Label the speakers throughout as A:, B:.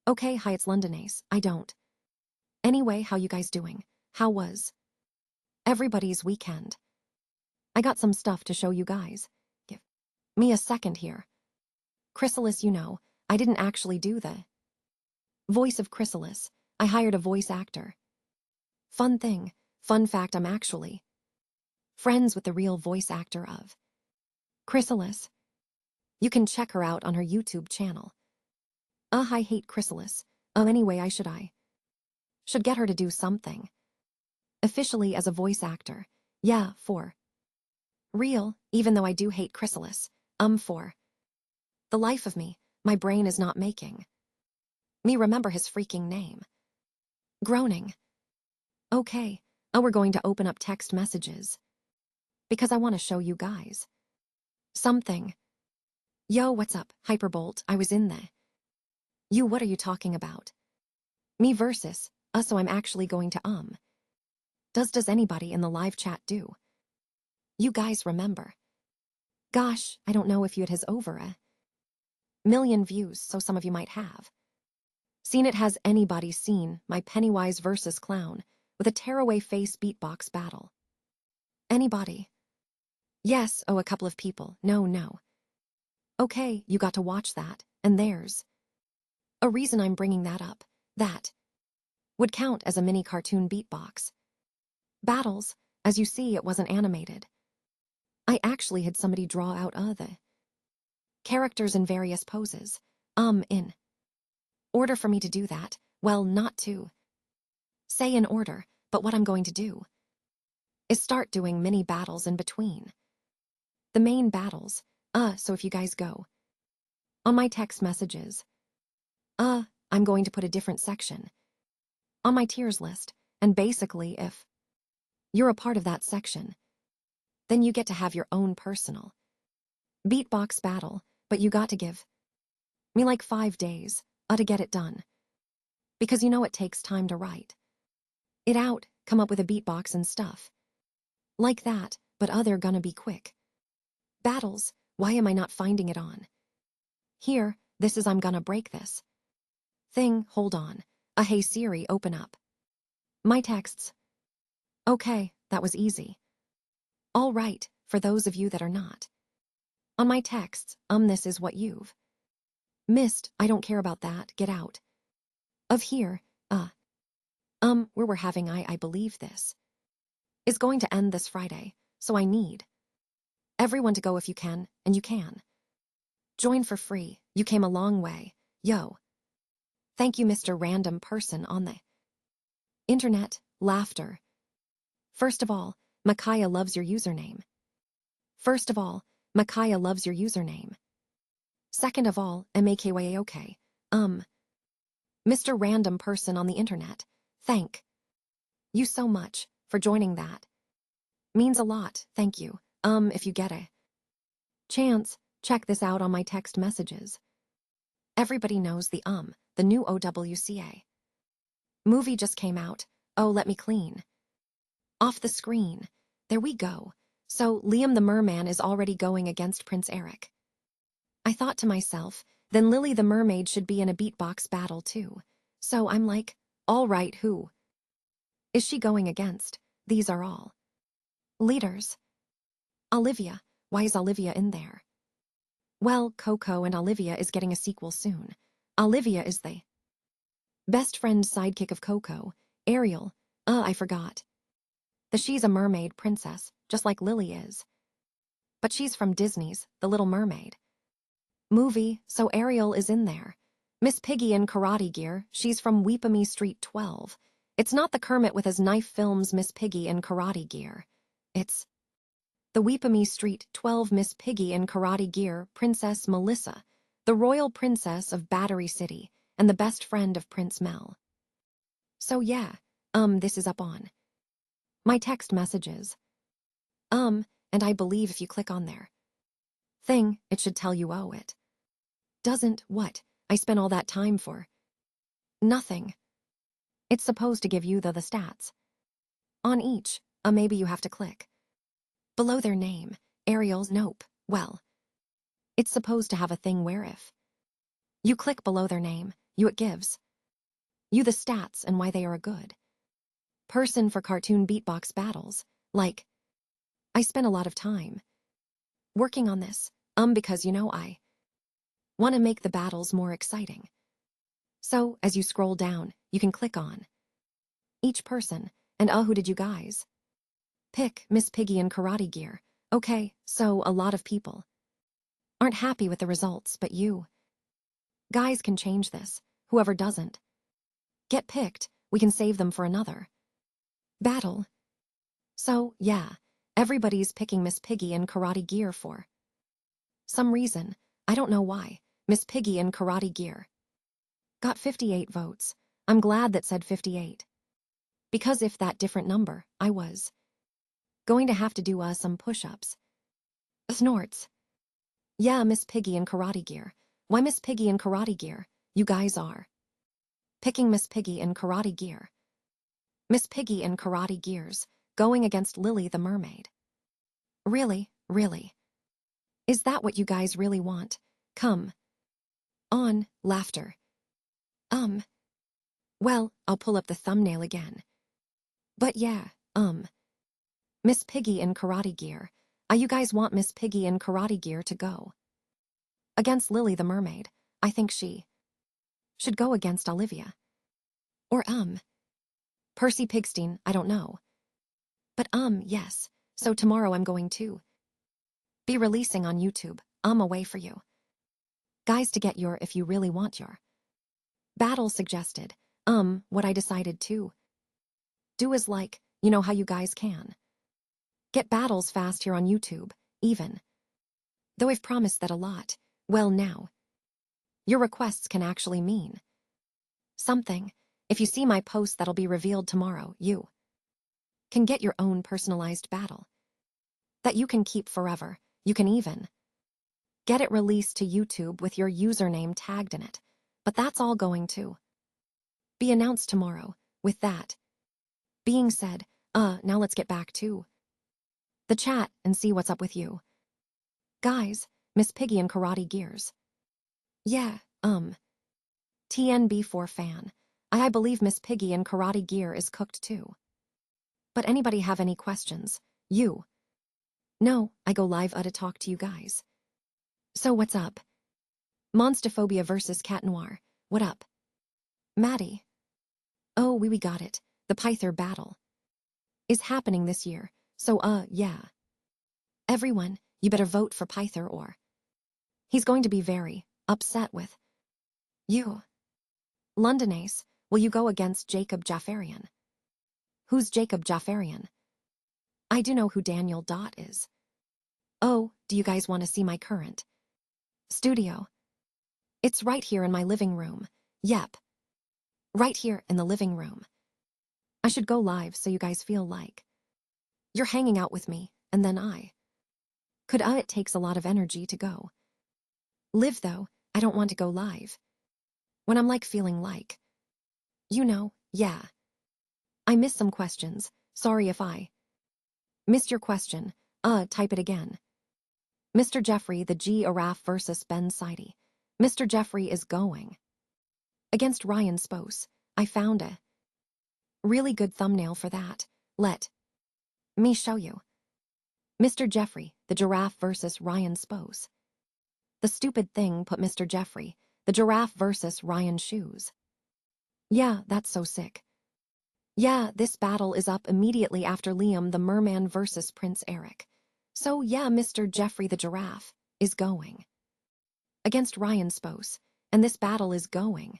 A: Okay, hi, it's londonase. I don't. Anyway, how you guys doing? How was everybody's weekend? I got some stuff to show you guys. Give me a second here. Chrysalis, I didn't actually do the voice of Chrysalis. I hired a voice actor. Fun thing, fun fact, I'm actually friends with the real voice actor of Chrysalis. You can check her out on her YouTube channel. I hate Chrysalis. Anyway, I should get her to do something. Officially as a voice actor. Yeah, for real, even though I do hate Chrysalis. For the life of me, my brain is not making me remember his freaking name. Groaning. Okay, we're going to open up text messages. Because I want to show you guys something. Yo, what's up, Hyperbolt? I was in there. You, what are you talking about? Me versus, so I'm actually going to, Does anybody in the live chat do? You guys remember? Gosh, I don't know if it has over a million views, so some of you might have seen it. Has anybody seen my Pennywise versus Clown with a tearaway face beatbox battle? Anybody? Yes, a couple of people. No. Okay, you got to watch that, and there's a reason I'm bringing that up. That would count as a mini cartoon beatbox battles. As you see, it wasn't animated. I actually had somebody draw out the characters in various poses. In order for me to do that, well, not to say in order, but what I'm going to do is start doing mini battles in between the main battles. So if you guys go on my text messages, I'm going to put a different section on my tiers list, and basically if you're a part of that section, then you get to have your own personal beatbox battle, but you got to give me like 5 days to get it done. Because it takes time to write it out, come up with a beatbox and stuff like that, but they're gonna be quick battles. Why am I not finding it on here? This is I'm gonna break this thing. Hold on. Hey Siri, open up my texts. Okay, that was easy. All right, for those of you that are not on my texts, this is what you've missed. I don't care about that. Get out of here. Where we're having I believe this is going to end this Friday, so I need everyone to go if you can, and you can join for free. You came a long way. Yo. Thank you, Mr. Random Person on the internet. Laughter. First of all, Micaiah loves your username. First of all, Micaiah loves your username. Second of all, MAKYA okay. Mr. Random Person on the internet, thank you so much for joining. That means a lot. Thank you. If you get a chance, check this out on my text messages. Everybody knows the new OWCA movie just came out. Oh, let me clean off the screen. There we go. So Liam the Merman is already going against Prince Eric. I thought to myself, then Lily the Mermaid should be in a beatbox battle too. So I'm like, all right, who is she going against? These are all leaders. Olivia. Why is Olivia in there? Well, Coco and Olivia is getting a sequel soon. Olivia is the best friend sidekick of Coco. Ariel. I forgot. She's a mermaid princess, just like Lily is. But she's from Disney's The Little Mermaid movie, so Ariel is in there. Miss Piggy in Karate Gear, she's from Weepamy Street 12. It's not the Kermit with his knife films Miss Piggy in Karate Gear. It's the Weepamy Street 12 Miss Piggy in Karate Gear, Princess Melissa, the royal princess of Battery City, and the best friend of Prince Mel. So yeah, this is up on my text messages. And I believe if you click on their thing, it should tell you. Oh, it doesn't. What? I spent all that time for nothing. It's supposed to give you the stats on each. Maybe you have to click below their name. Ariel's. Nope. Well, it's supposed to have a thing where if you click below their name, You it gives. You the stats and why they are a good person for cartoon beatbox battles. Like, I spent a lot of time working on this, because I want to make the battles more exciting. So, as you scroll down, you can click on each person, and who did you guys pick? Miss Piggy in Karate Gear. Okay, so a lot of people aren't happy with the results, but you guys can change this. Whoever doesn't get picked, we can save them for another battle. So, yeah, everybody's picking Miss Piggy in Karate Gear for some reason. I don't know why. Miss Piggy in Karate Gear got 58 votes. I'm glad that said 58. Because if that different number, I was going to have to do some push-ups. Snorts. Yeah, Miss Piggy in Karate Gear. Why Miss Piggy in Karate Gear? You guys are picking Miss Piggy in Karate Gear. Miss Piggy in Karate Gears, going against Lily the Mermaid. Really, really? Is that what you guys really want? Come on, laughter. Well, I'll pull up the thumbnail again. But yeah, Miss Piggy in Karate Gear. You guys want Miss Piggy in Karate Gear to go against Lily the Mermaid. I think she should go against Olivia. Or, Percy Pigstein, I don't know. But, yes. So tomorrow I'm going to be releasing on YouTube, a way for you guys to get your if you really want your battle suggested. What I decided to do is like, you know how you guys can get battles fast here on YouTube, even though I've promised that a lot. Well, now your requests can actually mean something. If you see my post that'll be revealed tomorrow, you can get your own personalized battle that you can keep forever. You can even get it released to YouTube with your username tagged in it. But that's all going to be announced tomorrow. With that being said, now let's get back to the chat and see what's up with you guys. Miss Piggy in Karate Gears. Yeah, TNB4 fan. I believe Miss Piggy in Karate Gear is cooked too. But anybody have any questions? You? No, I go live to talk to you guys. So what's up? Monstophobia versus Cat Noir. What up? Maddie. Oh, we got it. The Pythor battle is happening this year. So, yeah. Everyone, you better vote for Pythor or he's going to be very upset with you. Londonase, will you go against Jacob Jaffarian? Who's Jacob Jaffarian? I do know who Daniel Dot is. Oh, do you guys want to see my current studio? It's right here in my living room. Yep. Right here in the living room. I should go live so you guys feel like you're hanging out with me, and then I could. It takes a lot of energy to go live, though. I don't want to go live when I'm like feeling like, yeah. I missed some questions. Sorry if I missed your question. Type it again. Mr. Jeffrey, the Giraffe versus Ben Sidey. Mr. Jeffrey is going against Ryan Spose. I found a really good thumbnail for that. Let me show you. Mr. Jeffrey, the Giraffe versus Ryan Spose. The stupid thing put Mr. Jeffrey, the Giraffe versus Ryan Shoes. Yeah, that's so sick. Yeah, this battle is up immediately after Liam the Merman versus Prince Eric. So yeah, Mr. Jeffrey the Giraffe is going against Ryan Spose, and this battle is going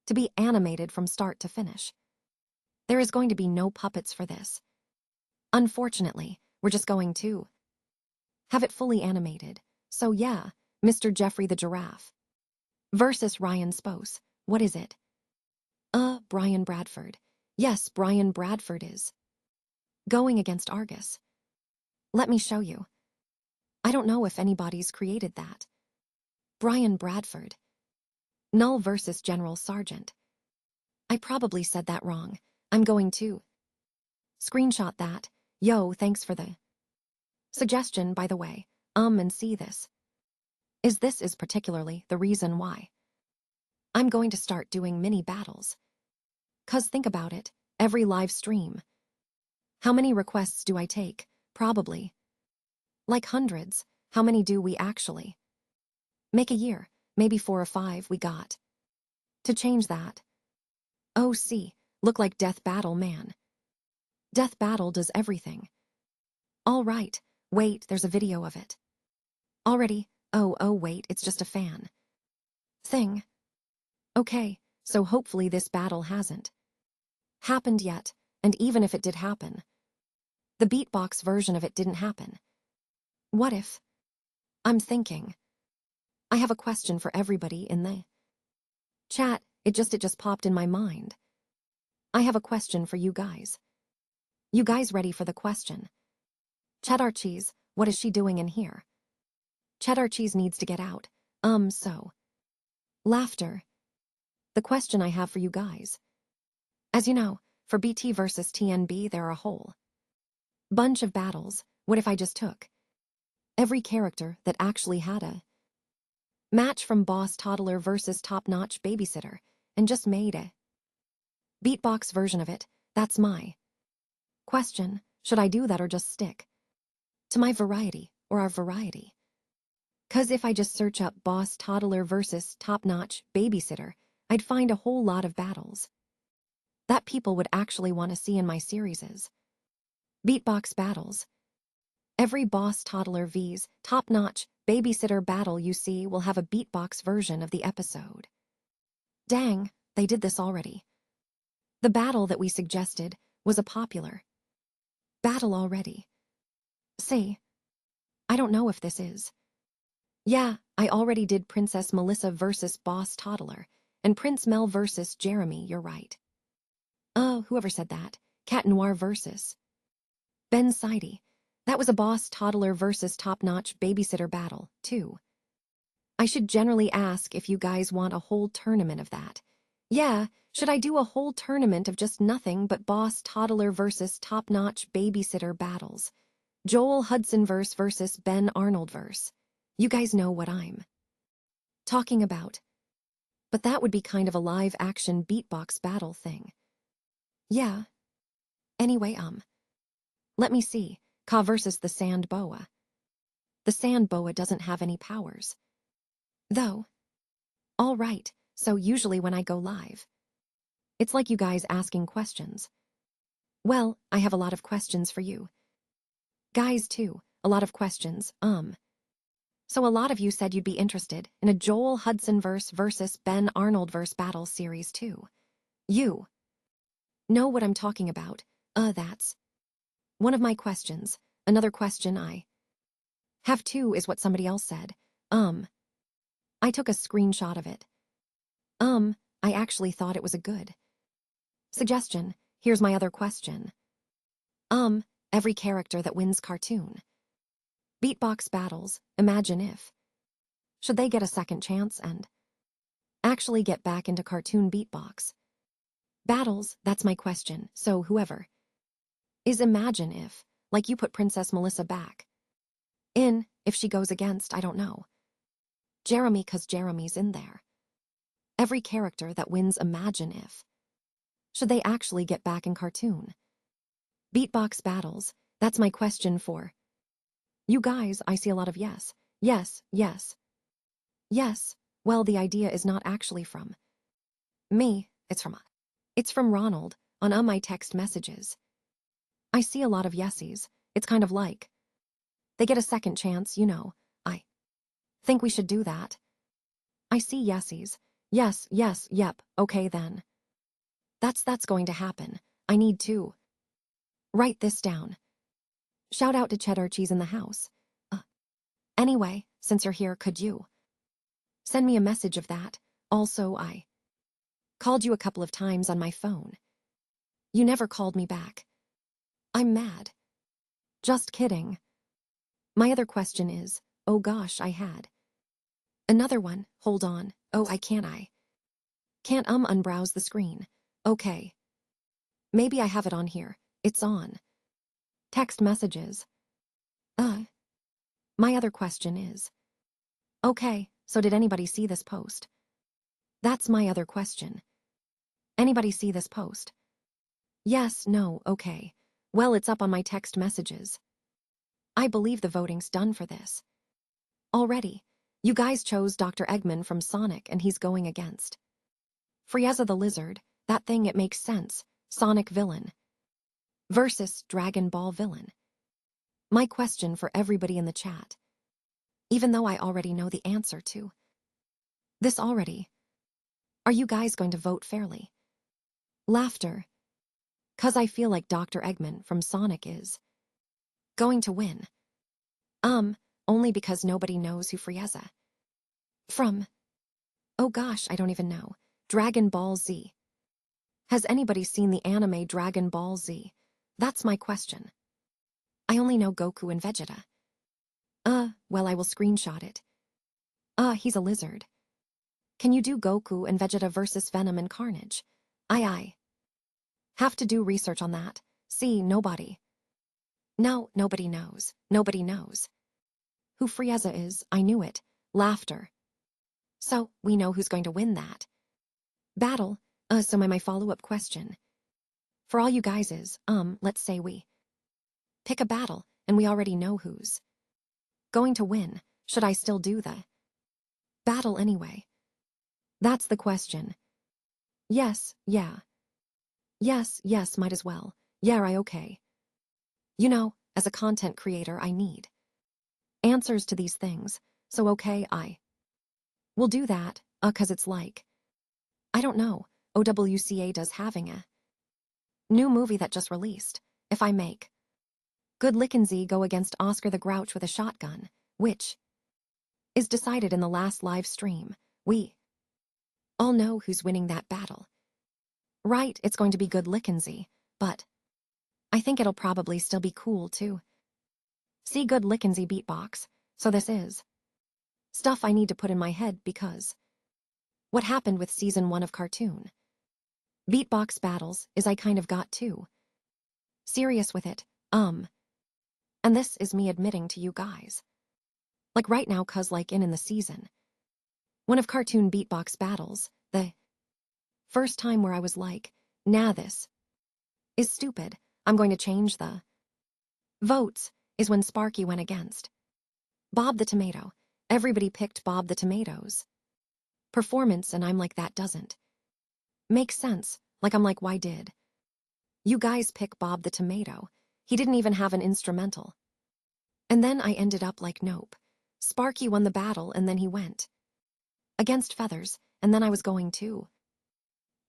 A: to be animated from start to finish. There is going to be no puppets for this. Unfortunately, we're just going to have it fully animated. So yeah, Mr. Jeffrey the Giraffe versus Ryan Spose. What is it? Brian Bradford. Yes, Brian Bradford is going against Argus. Let me show you. I don't know if anybody's created that. Brian Bradford. Null versus General Sergeant. I probably said that wrong. I'm going to screenshot that. Yo, thanks for the suggestion, by the way. And see this. This is particularly the reason why I'm going to start doing mini battles. 'Cause think about it, every live stream. How many requests do I take? Probably. Like hundreds. How many do we actually make a year? Maybe 4 or 5 we got. To change that. Oh, see, look like Death Battle man. Death Battle does everything. All right, wait, there's a video of it. Already, oh wait, it's just a fan thing. Okay, so hopefully this battle hasn't happened yet, and even if it did happen, the beatbox version of it didn't happen. What if? I'm thinking. I have a question for everybody in the chat, it just popped in my mind. I have a question for you guys. You guys ready for the question? Cheddar Cheese, what is she doing in here? Cheddar Cheese needs to get out. So. Laughter. The question I have for you guys. As you know, for BT versus TNB there are a whole bunch of battles. What if I just took every character that actually had a match from Boss Toddler versus Top Notch Babysitter and just made a beatbox version of it? That's my question. Should I do that or just stick to my variety or our variety? 'Cause if I just search up Boss Toddler versus Top Notch Babysitter, I'd find a whole lot of battles that people would actually want to see in my series. Beatbox battles. Every Boss Toddler vs. Top Notch Babysitter battle you see will have a beatbox version of the episode. Dang, they did this already. The battle that we suggested was a popular battle already. See, I don't know if this is. Yeah, I already did Princess Melissa versus Boss Toddler, and Prince Mel versus Jeremy, you're right. Whoever said that. Cat Noir versus Ben Sidey. That was a Boss Toddler versus Top Notch Babysitter battle, too. I should generally ask if you guys want a whole tournament of that. Yeah, should I do a whole tournament of just nothing but Boss Toddler versus Top Notch Babysitter battles? Joel Hudson versus Ben Arnold verse. You guys know what I'm talking about. But that would be kind of a live-action beatbox battle thing. Yeah. Anyway, let me see. Ka versus the Sand Boa. The Sand Boa doesn't have any powers. Though. All right, so usually when I go live, it's like you guys asking questions. Well, I have a lot of questions for you. Guys, too, a lot of questions, So a lot of you said you'd be interested in a Joel Hudson verse versus Ben Arnold verse battle series too. You know what I'm talking about. That's one of my questions. Another question I have too is what somebody else said. I took a screenshot of it. I actually thought it was a good suggestion. Here's my other question. Every character that wins cartoon beatbox battles, imagine if. Should they get a second chance and actually get back into cartoon beatbox battles? That's my question. So whoever is imagine if, like you put Princess Melissa back in, if she goes against, I don't know, Jeremy, 'cause Jeremy's in there. Every character that wins imagine if. Should they actually get back in cartoon beatbox battles? That's my question for you guys. I see a lot of yes. Yes, yes. Yes, well, the idea is not actually from me, it's from Ronald, on my text messages. I see a lot of yesies. It's kind of like they get a second chance, you know. I think we should do that. I see yesies. Yes, yes, yep, okay then. That's going to happen. I need to write this down. Shout out to Cheddar Cheese in the house. Anyway, since you're here, could you send me a message of that? Also, I called you a couple of times on my phone. You never called me back. I'm mad. Just kidding. My other question is, oh gosh, I had another one. Hold on. Oh, I can't unbrowse the screen. Okay. Maybe I have it on here. It's on text messages. My other question is, okay, so did anybody see this post? That's my other question. Anybody see this post? Yes, no, okay. Well, it's up on my text messages. I believe the voting's done for this. Already. You guys chose Dr. Eggman from Sonic and he's going against Frieza the Lizard, that thing, it makes sense. Sonic villain versus Dragon Ball villain. My question for everybody in the chat, even though I already know the answer to this already. Are you guys going to vote fairly? Laughter. 'Cause I feel like Dr. Eggman from Sonic is going to win. Only because nobody knows who Frieza from. Oh gosh, I don't even know. Dragon Ball Z. Has anybody seen the anime Dragon Ball Z? That's my question. I only know Goku and Vegeta. Well, I will screenshot it. He's a lizard. Can you do Goku and Vegeta versus Venom and Carnage? I have to do research on that. See, nobody. No, nobody knows. Nobody knows who Frieza is. I knew it. Laughter. So, we know who's going to win that battle. So my follow-up question for all you guys is, let's say we pick a battle and we already know who's going to win. Should I still do the battle anyway? That's the question. Yes, yeah. Yes, might as well. Yeah, okay. You know, as a content creator, I need answers to these things. So okay, I will do that, 'cause it's like, I don't know, OWCA does having a new movie that just released. If I make Good Lickensy go against Oscar the Grouch with a shotgun, which is decided in the last live stream, we all know who's winning that battle. Right, it's going to be Good Lickensy, but I think it'll probably still be cool too. See Good Lickensy beatbox, so this is stuff I need to put in my head because what happened with season 1 of cartoon beatbox battles is I kind of got too serious with it, and this is me admitting to you guys. Like right now, 'cause like in the season 1 of cartoon beatbox battles, the first time where I was like, nah, this is stupid, I'm going to change the votes, is when Sparky went against Bob the Tomato. Everybody picked Bob the Tomato's performance and I'm like, that doesn't make sense. Like I'm like, why did you guys pick Bob the Tomato? He didn't even have an instrumental. And then I ended up like, nope. Sparky won the battle and then he went against Feathers, and then I was going to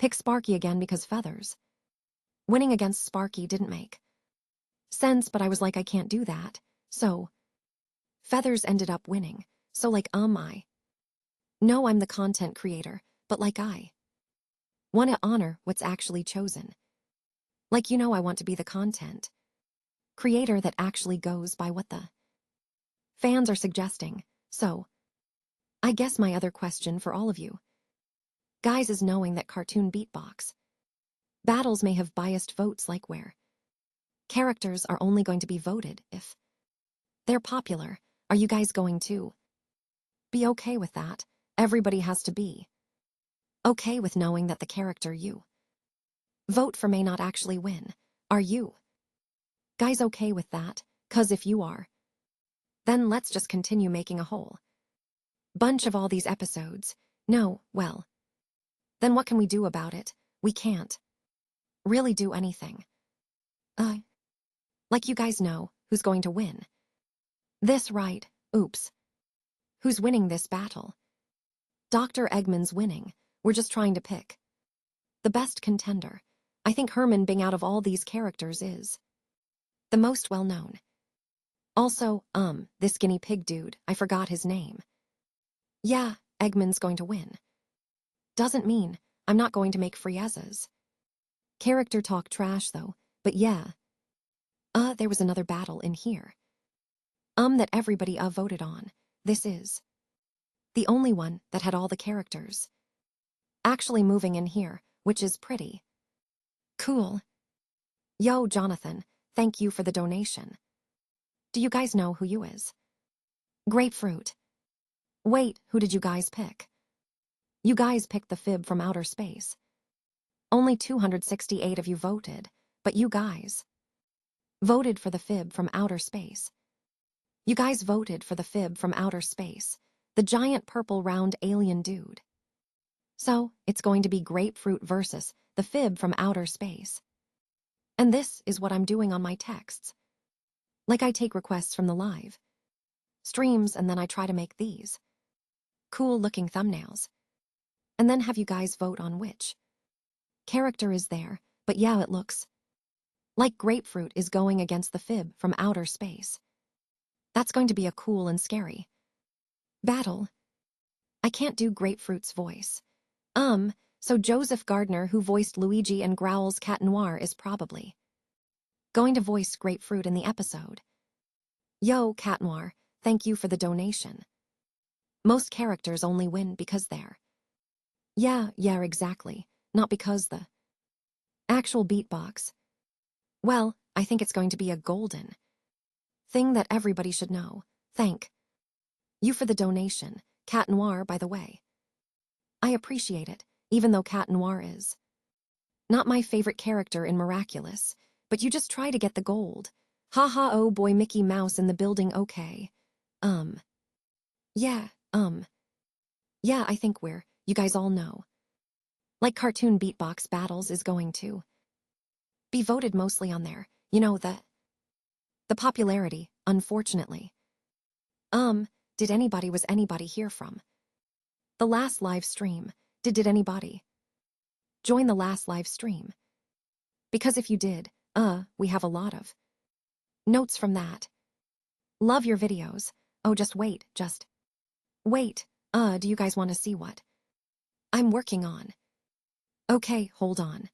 A: pick Sparky again because Feathers winning against Sparky didn't make sense, but I was like, I can't do that. So Feathers ended up winning. So like, I know I'm the content creator, but like I want to honor what's actually chosen. Like, you know, I want to be the content creator that actually goes by what the fans are suggesting. So I guess my other question for all of you guys is knowing that cartoon beatbox battles may have biased votes, like where characters are only going to be voted if they're popular. Are you guys going to be okay with that? Everybody has to be okay with knowing that the character you vote for may not actually win. Are you guys okay with that? 'Cause if you are, then let's just continue making a whole bunch of all these episodes. No, well, then what can we do about it? We can't really do anything. Like you guys know who's going to win this, right? Oops. Who's winning this battle? Dr. Eggman's winning. We're just trying to pick the best contender. I think Herman Bing out of all these characters is the most well-known. Also, this guinea pig dude, I forgot his name. Yeah, Eggman's going to win. Doesn't mean I'm not going to make Frieza's character talk trash though, but yeah. There was another battle in here. That everybody voted on. This is the only one that had all the characters actually moving in here, which is pretty cool. Yo, Jonathan, thank you for the donation. Do you guys know who you is? Grapefruit. Wait, who did you guys pick? You guys picked the fib from outer space. Only 268 of you voted, but you guys voted for the fib from outer space. You guys voted for the fib from outer space, the giant purple round alien dude. So, it's going to be grapefruit versus the fib from outer space. And this is what I'm doing on my texts. Like I take requests from the live streams and then I try to make these cool-looking thumbnails. And then have you guys vote on which character is there, but yeah, it looks like grapefruit is going against the fib from outer space. That's going to be a cool and scary battle. I can't do grapefruit's voice. So Joseph Gardner, who voiced Luigi and Growl's Cat Noir, is probably going to voice grapefruit in the episode. Yo, Cat Noir, thank you for the donation. Most characters only win because they're yeah, exactly, not because the actual beatbox. Well, I think it's going to be a golden thing that everybody should know. Thank you for the donation, Cat Noir, by the way. I appreciate it, even though Cat Noir is not my favorite character in Miraculous, but you just try to get the gold. Haha, oh boy, Mickey Mouse in the building, okay. Yeah, yeah, I think you guys all know. Like cartoon beatbox battles is going to be voted mostly on there, the popularity, unfortunately. Was anybody here from the last live stream? Did anybody join the last live stream? Because if you did, we have a lot of notes from that. Love your videos. Oh, just wait. Do you guys want to see what I'm working on? Okay, hold on.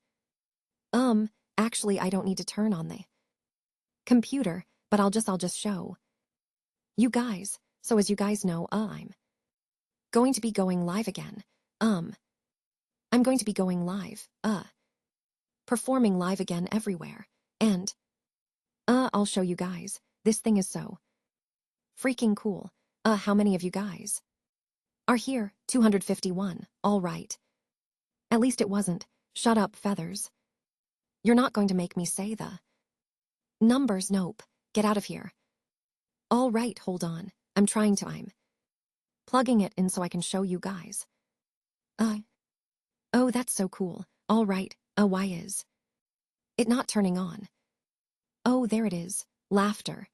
A: Actually, I don't need to turn on the computer, but I'll just show you guys. So as you guys know, I'm going to be going live again. I'm going to be going live, performing live again everywhere. And, I'll show you guys. This thing is so freaking cool. How many of you guys are here? 251. All right. At least it wasn't. Shut up, Feathers. You're not going to make me say the numbers. Nope. Get out of here. All right, hold on. I'm plugging it in so I can show you guys. Oh, that's so cool. All right. Why is it not turning on? Oh, there it is. Laughter.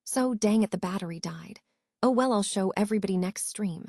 A: So dang it, the battery died. Oh well, I'll show everybody next stream.